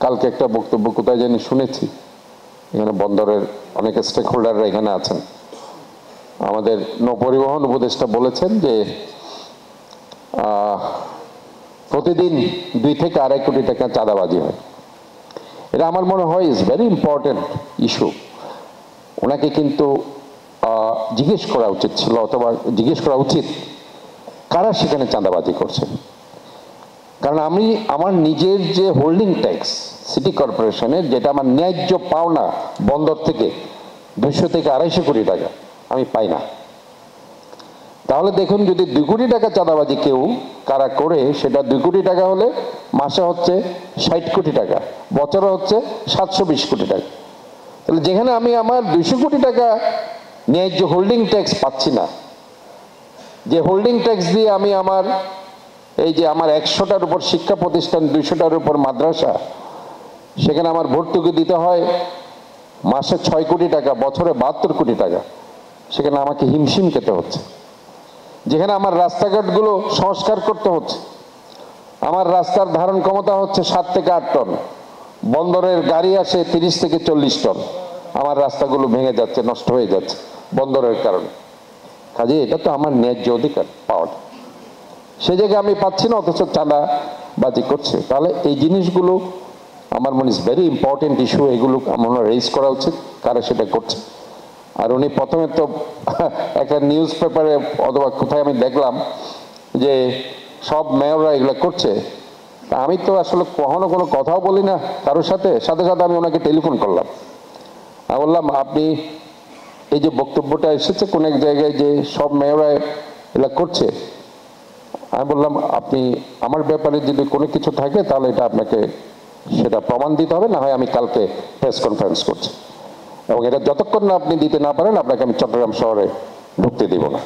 কালকে একটা বক্তব্য কোথায় জানি শুনেছি, এখানে বন্দরের অনেক স্টেক হোল্ডাররা এখানে আছেন, আমাদের নৌপরিবহন উপদেষ্টা বলেছেন যে প্রতিদিন 2 থেকে 2.5 কোটি টাকা চাঁদাবাজি হয়। এটা আমার মনে হয় ইজ ভেরি ইম্পর্টেন্ট ইস্যু। ওনাকে কিন্তু জিজ্ঞেস করা উচিত ছিল, অথবা জিজ্ঞেস করা উচিত কারা সেখানে চাঁদাবাজি করছে। কারণ আমি আমার নিজের যে হোল্ডিং ট্যাক্স সিটি কর্পোরেশনের, যেটা আমার ন্যায্য পাওনা বন্দর থেকে 200 থেকে 250 কোটি টাকা, আমি পাই না। তাহলে দেখুন, যদি 2 কোটি টাকা চাঁদাবাজি কেউ কারা করে, সেটা 2 কোটি টাকা হলে মাসে হচ্ছে 60 কোটি টাকা, বছরে হচ্ছে 720 কোটি টাকা। তাহলে যেখানে আমি আমার 200 কোটি টাকা ন্যায্য হোল্ডিং ট্যাক্স পাচ্ছি না, যে হোল্ডিং ট্যাক্স দিয়ে আমি আমার এই যে আমার 100টার উপর শিক্ষা প্রতিষ্ঠান, 200টার উপর মাদ্রাসা, সেখানে আমার ভর্তুকি দিতে হয় মাসে 6 কোটি টাকা, বছরে 72 কোটি টাকা, সেখানে আমাকে হিমশিম খেতে হচ্ছে। যেখানে আমার রাস্তাঘাটগুলো সংস্কার করতে হচ্ছে, আমার রাস্তার ধারণ ক্ষমতা হচ্ছে 7 থেকে 8 টন, বন্দরের গাড়ি আসে 30 থেকে 40 টন, আমার রাস্তাগুলো ভেঙে যাচ্ছে, নষ্ট হয়ে যাচ্ছে বন্দরের কারণে। কাজে এটা তো আমার ন্যায্য অধিকার পাওয়ার, সে জায়গায় আমি পাচ্ছি না, অথচ চাঁদাবাজি করছে। তাহলে এই জিনিসগুলো আমার মনে ইজ ভেরি ইম্পর্টেন্ট ইস্যু, এগুলো আমার রেজ করা উচিত কারা সেটা করছে। আর উনি প্রথমে তো একটা নিউজ পেপারে অথবা কোথায় আমি দেখলাম যে সব মেয়ররা এগুলো করছে। তা আমি তো আসলে কখনো কোনো কথাও বলি না কারোর সাথে, সাথে সাথে আমি ওনাকে টেলিফোন করলাম। আমি বললাম, আপনি এই যে বক্তব্যটা এসেছে কোন এক জায়গায় যে সব মেয়ররা এগুলো করছে, আমি বললাম, আপনি আমার ব্যাপারে যদি কোনো কিছু থাকে তাহলে এটা আপনাকে সেটা প্রমাণ দিতে হবে, না হয় আমি কালকে প্রেস কনফারেন্স করছি, এবং এটা যতক্ষণ না আপনি দিতে না পারেন আপনাকে আমি চট্টগ্রাম শহরে ঢুকতে দিব না।